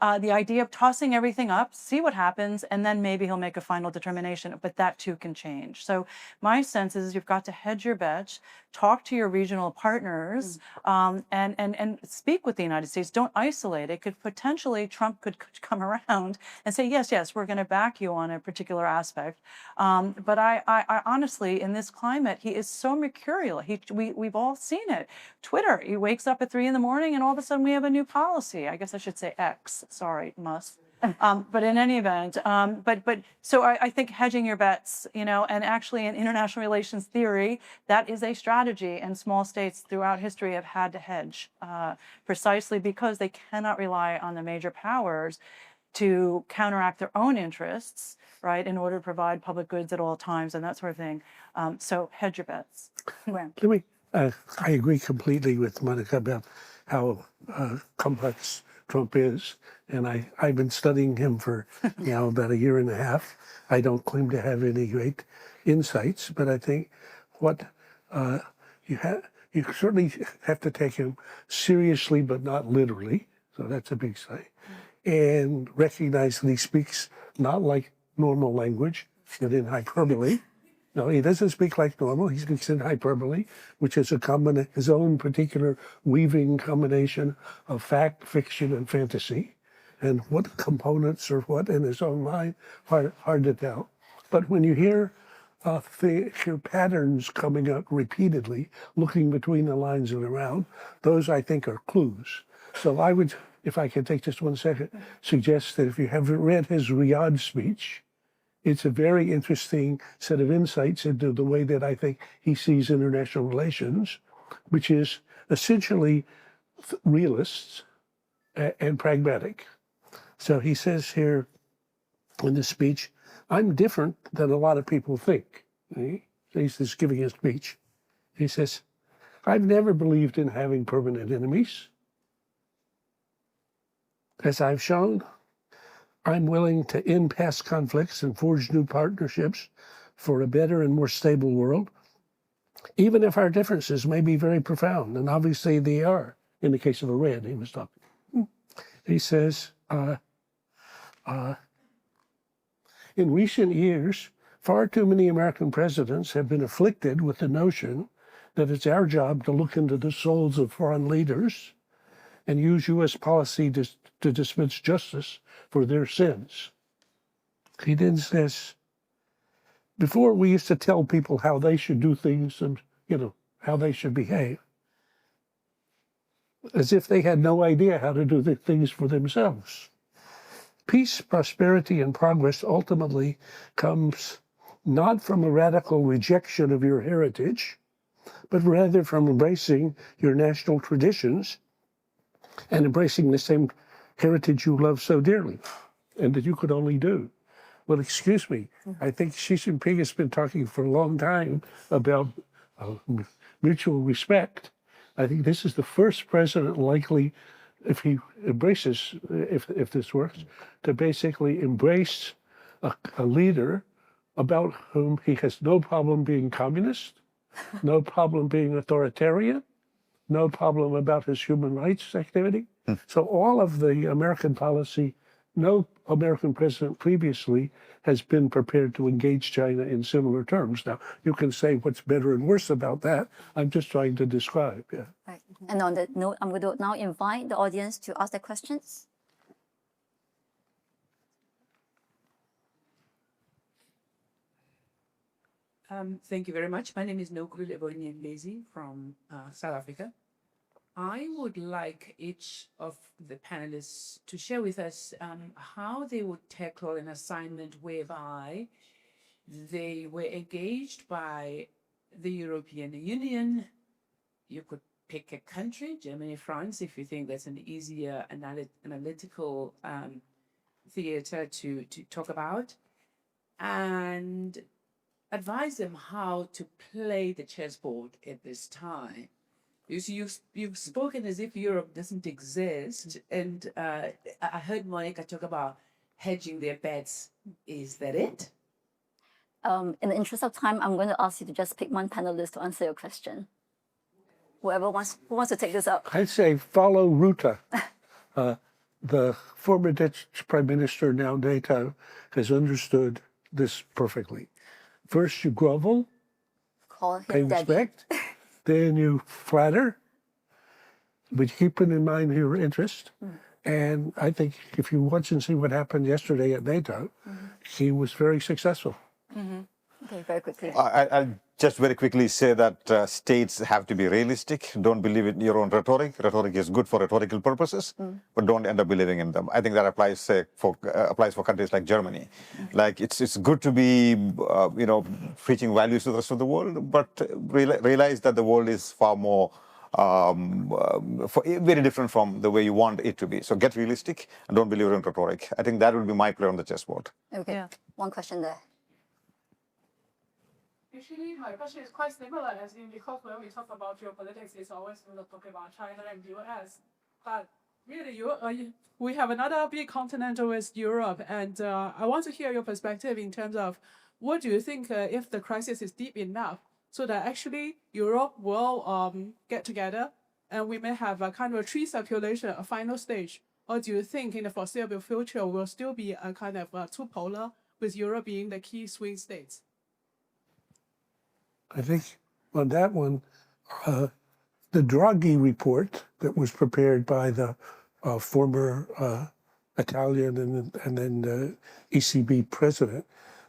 the idea of tossing everything up, see what happens, and then maybe he'll make a final determination, but that too can change. So my sense is you've got to hedge your bets, talk to your regional partners, and speak with the United States. Don't isolate it. Could potentially, Trump could come around and say, yes, we're going to back you on a particular aspect. But I honestly, in this climate, he is so mercurial. We've all seen it. Twitter, he wakes up at 3 in the morning and all of a sudden we have a new policy. I guess I should say X. Sorry, Musk. But in any event, so I think hedging your bets, you know, and actually in international relations theory, that is a strategy, and small states throughout history have had to hedge precisely because they cannot rely on the major powers to counteract their own interests, right, in order to provide public goods at all times and that sort of thing. So hedge your bets. I agree completely with Monica about how complex Trump is, and I've been studying him for about a year and a half. I don't claim to have any great insights, but I think what you certainly have to take him seriously, but not literally. So that's a big sign, and recognize that he speaks not like normal language, but in hyperbole. No, he doesn't speak like normal. He speaks in hyperbole, which is his own particular weaving combination of fact, fiction, and fantasy. And what components or what in his own mind, hard to tell. But when you hear patterns coming up repeatedly, looking between the lines and around, those I think are clues. So I would, if I could take just 1 second, suggest that if you haven't read his Riyadh speech, it's a very interesting set of insights into the way that I think he sees international relations, which is essentially realist and pragmatic. So he says here in this speech, I'm different than a lot of people think. He's just giving a speech. He says, I've never believed in having permanent enemies. As I've shown, I'm willing to end past conflicts and forge new partnerships for a better and more stable world, even if our differences may be very profound, and obviously they are, in the case of Iran, he was talking. He says, in recent years, far too many American presidents have been afflicted with the notion that it's our job to look into the souls of foreign leaders and use U.S. policy to dispense justice for their sins. He then says, before we used to tell people how they should do things and, how they should behave, as if they had no idea how to do the things for themselves. Peace, prosperity, and progress ultimately comes not from a radical rejection of your heritage, but rather from embracing your national traditions and embracing the same heritage you love so dearly and that you could only do. Well, excuse me, I think Xi Jinping has been talking for a long time about mutual respect. I think this is the first president likely, if he embraces, if this works, to basically embrace a leader about whom he has no problem being communist, no problem being authoritarian, no problem about his human rights activity. So all of the American policy, no American president previously has been prepared to engage China in similar terms. Now, you can say what's better and worse about that. I'm just trying to describe. Yeah. Right. And on that note, I'm going to now invite the audience to ask their questions. Thank you very much. My name is Nokul Ebonyembezi from South Africa. I would like each of the panelists to share with us how they would tackle an assignment whereby they were engaged by the European Union. You could pick a country, Germany, France, if you think that's an easier analytical theater to talk about, and advise them how to play the chessboard at this time. You've spoken as if Europe doesn't exist, and I heard Monica talk about hedging their bets. Is that it? In the interest of time, I'm going to ask you to just pick one panelist to answer your question. Who wants to take this up? I'd say follow Rutte. The former Dutch Prime Minister, now NATO, has understood this perfectly. First you grovel, Call pay him Daddy. respect, then you flatter, but keeping in mind your interest. And I think if you watch and see what happened yesterday at NATO, he was very successful. Okay, very quickly. I'll just very quickly say that states have to be realistic. Don't believe in your own rhetoric. Rhetoric is good for rhetorical purposes, but don't end up believing in them. I think that applies for countries like Germany. Like it's good to be preaching values to the rest of the world, but realize that the world is far more very different from the way you want it to be. So get realistic and don't believe in rhetoric. I think that would be my play on the chessboard. Okay, Yeah. one question there. Actually, my question is quite similar, as in because when we talk about geopolitics, it's always talking about China and US. But really, we have another big continent with Europe, and I want to hear your perspective in terms of what do you think if the crisis is deep enough so that actually Europe will get together and we may have a kind of a tree circulation, a final stage? Or do you think in the foreseeable future will still be a kind of two polar with Europe being the key swing states? I think on that one, the Draghi report that was prepared by the former Italian and then ECB president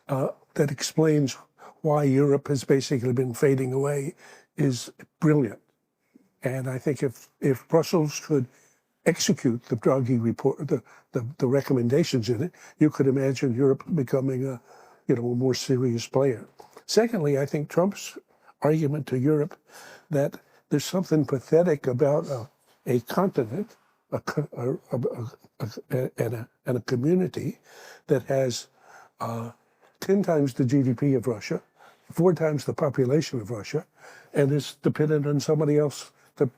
that explains why Europe has basically been fading away is brilliant. And I think if Brussels could execute the Draghi report, the recommendations in it, you could imagine Europe becoming a more serious player. Secondly, I think Trump's argument to Europe that there's something pathetic about a continent and a community that has 10 times the GDP of Russia, 4 times the population of Russia, and is dependent on somebody else to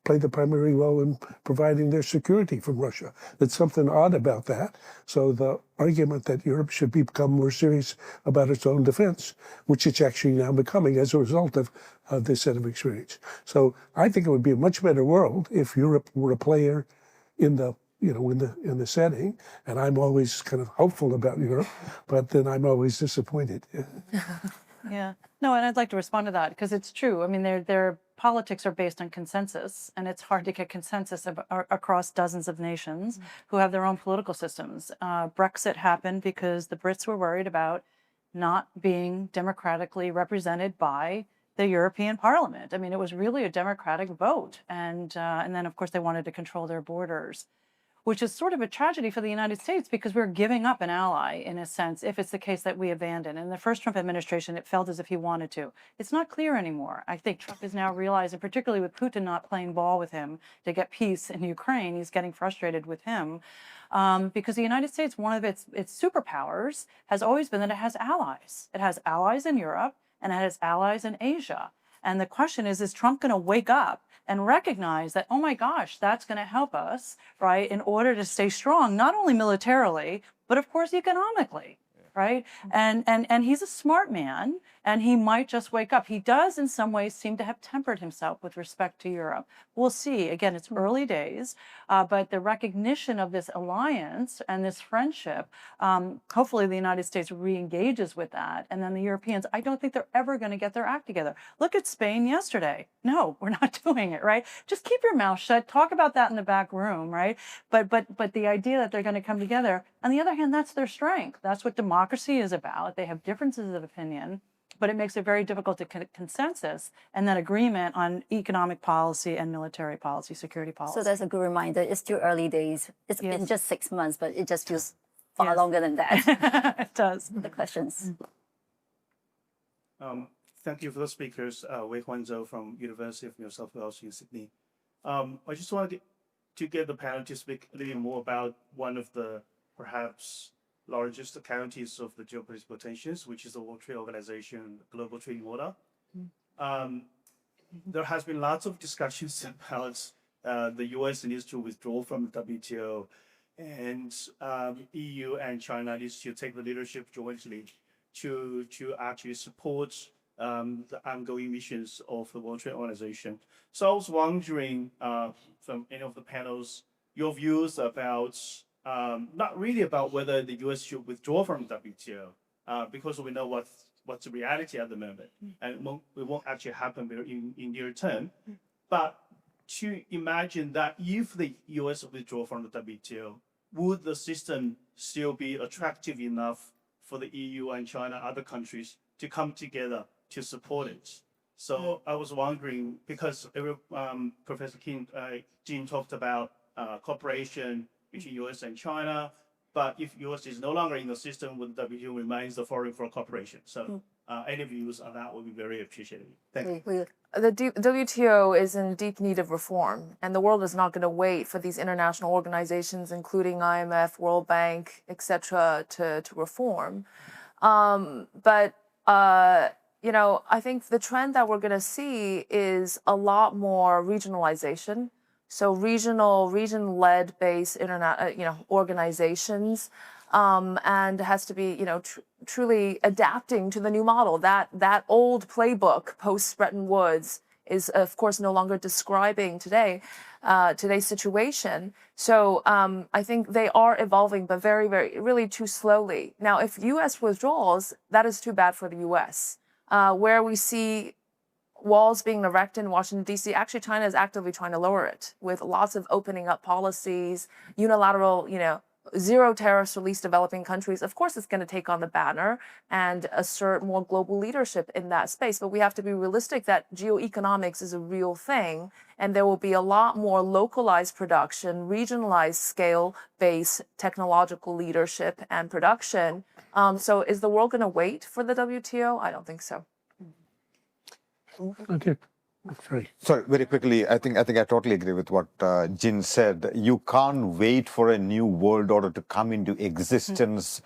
play the primary role in providing their security from Russia. There's something odd about that. So the argument that Europe should become more serious about its own defense, which it's actually now becoming as a result of this set of experience. So I think it would be a much better world if Europe were a player in the in the setting. And I'm always kind of hopeful about Europe, but then I'm always disappointed. Yeah. No, and I'd like to respond to that because it's true. I mean, their politics are based on consensus, and it's hard to get consensus across dozens of nations who have their own political systems. Brexit happened because the Brits were worried about not being democratically represented by the European Parliament. I mean, it was really a democratic vote, and then of course they wanted to control their borders. which is sort of a tragedy for the United States because we're giving up an ally, in a sense, if it's the case that we abandon. In the first Trump administration, it felt as if he wanted to. It's not clear anymore. I think Trump is now realizing, particularly with Putin not playing ball with him to get peace in Ukraine, he's getting frustrated with him. Because the United States, one of its superpowers has always been that it has allies. It has allies in Europe and it has allies in Asia. And the question is Trump going to wake up and recognize that, oh my gosh, that's going to help us, right, in order to stay strong, not only militarily, but of course economically, right? And he's a smart man, and he might just wake up. He does, in some ways, seem to have tempered himself with respect to Europe. We'll see. Again, it's early days, but the recognition of this alliance and this friendship, hopefully the United States re-engages with that. And then the Europeans, I don't think they're ever going to get their act together. Look at Spain yesterday. No, we're not doing it, right? Just keep your mouth shut. Talk about that in the back room, right? But the idea that they're going to come together, on the other hand, that's their strength. That's what democracy is about. They have differences of opinion, but it makes it very difficult to consensus and then agreement on economic policy and military policy, security policy. So that's a good reminder. It's still early days. It's been just 6 months, but it just feels far longer than that. It does. The questions. Thank you for the speakers. Wei Huanzhou from University of New South Wales in Sydney. I just wanted to get the panel to speak a little more about one of the perhaps largest counties of the geopolitical tensions, which is the World Trade Organization, Global Trading Order. There has been lots of discussions about the US needs to withdraw from the WTO, and EU and China needs to take the leadership jointly to actually support the ongoing missions of the World Trade Organization. So I was wondering from any of the panels, your views about not really about whether the US should withdraw from the WTO, because we know what's the reality at the moment, and it won't actually happen in near term. But to imagine that if the US withdraw from the WTO, would the system still be attractive enough for the EU and China, other countries, to come together to support it? So I was wondering, because Professor Jin talked about cooperation between US and China, but if US is no longer in the system, would WTO remains the forum for cooperation? So any views on that would be very appreciated. Thank you. The WTO is in deep need of reform, and the world is not going to wait for these international organizations, including IMF, World Bank, etc., to reform. You know, I think the trend that we're going to see is a lot more regionalization. So region-led based organizations, and has to be, truly adapting to the new model. That old playbook post Bretton Woods is, of course, no longer describing today's situation. So I think they are evolving, but very, very, really too slowly. Now, if U.S. withdraws, that is too bad for the U.S. Where we see walls being erected in Washington, D.C., actually China is actively trying to lower it with lots of opening up policies, unilateral, zero tariffs for least developing countries. Of course, it's going to take on the banner and assert more global leadership in that space. But we have to be realistic that geoeconomics is a real thing, and there will be a lot more localized production, regionalized scale-based technological leadership and production. So is the world going to wait for the WTO? I don't think so. Okay. Sorry. Sorry, very quickly, I think I totally agree with what Jin said. You can't wait for a new world order to come into existence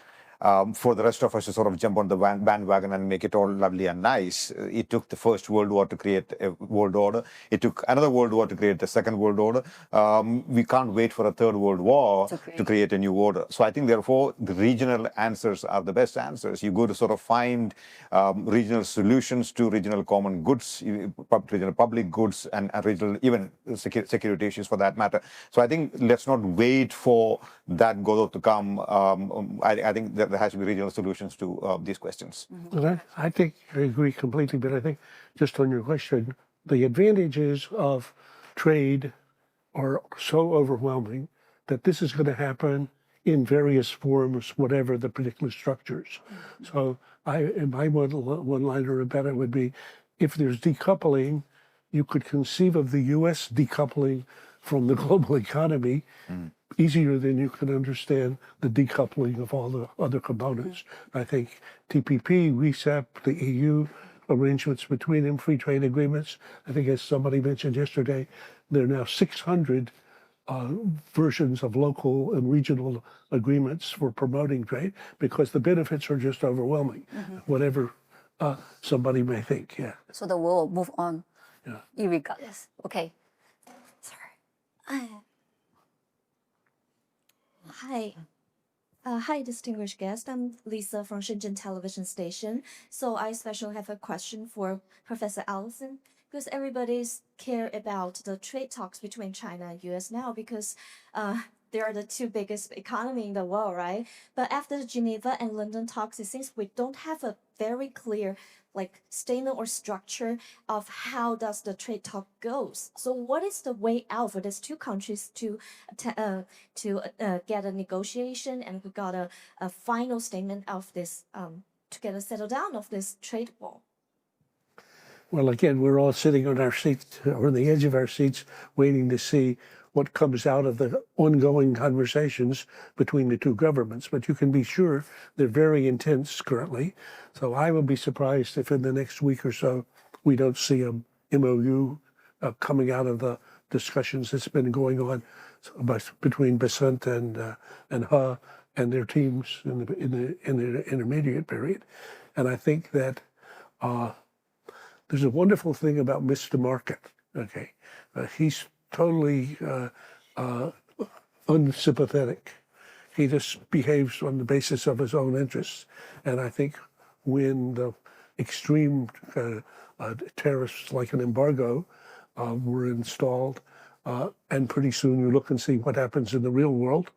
for the rest of us to sort of jump on the bandwagon and make it all lovely and nice. It took the First World War to create a world order. It took another World War to create the Second World Order. We can't wait for a Third World War to create a new order. So I think, therefore, the regional answers are the best answers. You go to sort of find regional solutions to regional common goods, regional public goods, and regional, even security issues for that matter. So I think let's not wait for that Godot to come. I think that there has to be regional solutions to these questions. Well, I think I agree completely, but I think just on your question, the advantages of trade are so overwhelming that this is going to happen in various forms, whatever the particular structures. So my one-liner about it would be, if there's decoupling, you could conceive of the U.S. decoupling from the global economy easier than you can understand the decoupling of all the other components. I think TPP, RCEP, the EU arrangements between them, free trade agreements. I think, as somebody mentioned yesterday, there are now 600 versions of local and regional agreements for promoting trade because the benefits are just overwhelming, whatever somebody may think. Yeah. So the world will move on, Yeah. irregardless. Okay. Sorry. Hi. Hi, distinguished guest. I'm Lisa from Shenzhen Television Station. So I especially have a question for Professor Allison because everybody's care about the trade talks between China and US now because they are the two biggest economy in the world, right? But after the Geneva and London talks, it seems we don't have a very clear statement or structure of how does the trade talk goes. So what is the way out for these two countries to get a negotiation and we got a final statement of this to get a settle down of this trade war? Well, again, we're all sitting on our seats or on the edge of our seats waiting to see what comes out of the ongoing conversations between the two governments. But you can be sure they're very intense currently. So I will be surprised if in the next week or so we don't see a MOU coming out of the discussions that's been going on between Besant and He and their teams in the intermediate period. And I think that there's a wonderful thing about Mr. Market. Okay, he's totally unsympathetic. He just behaves on the basis of his own interests. And I think when the extreme tariffs like an embargo were installed, and pretty soon you look and see what happens in the real world,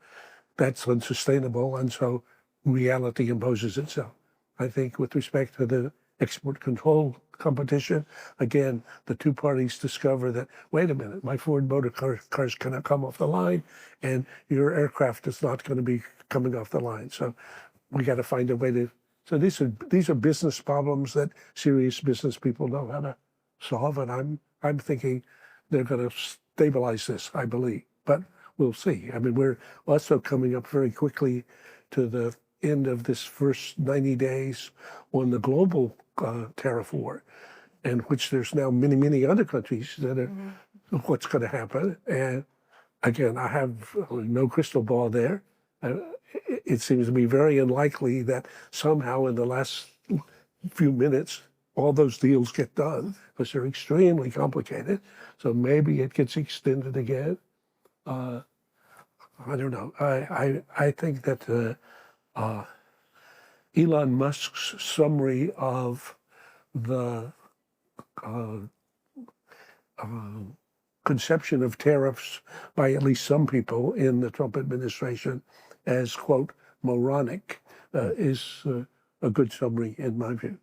that's unsustainable. And so reality imposes itself. I think with respect to the export control competition, again, the two parties discover that, wait a minute, my Ford motor cars cannot come off the line and your aircraft is not going to be coming off the line. So we got to find a way to, so these are business problems that serious business people know how to solve. And I'm thinking they're going to stabilize this, I believe, but we'll see. I mean, we're also coming up very quickly to the end of this first 90 days on the global tariff war, in which there's now many other countries that are what's going to happen. And again, I have no crystal ball there. It seems to be very unlikely that somehow in the last few minutes all those deals get done because they're extremely complicated. So maybe it gets extended again. I don't know. I think that Elon Musk's summary of the conception of tariffs by at least some people in the Trump administration as, quote, moronic, is a good summary in my view.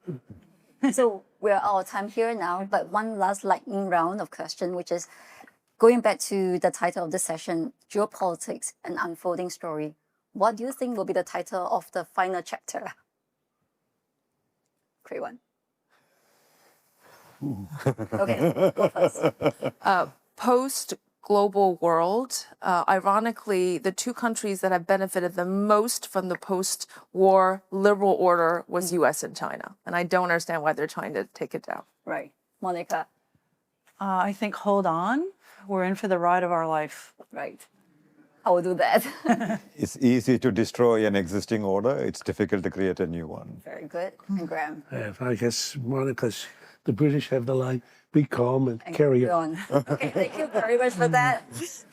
So we're out of time here now, but one last lightning round of question, which is going back to the title of this session, Geopolitics, an Unfolding Story. What do you think will be the title of the final chapter? Great one. Okay, go first. Post-global world, ironically, the two countries that have benefited the most from the post-war liberal order was US and China. And I don't understand why they're trying to take it down. Right. Monica. I think hold on. We're in for the ride of our life. Right. I will do that. It's easy to destroy an existing order. It's difficult to create a new one. Very good. And Graham. I guess, Monica's, the British have the line, be calm and carry on. Okay, thank you very much for that.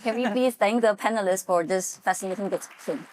Can we please thank the panelists for this fascinating discussion?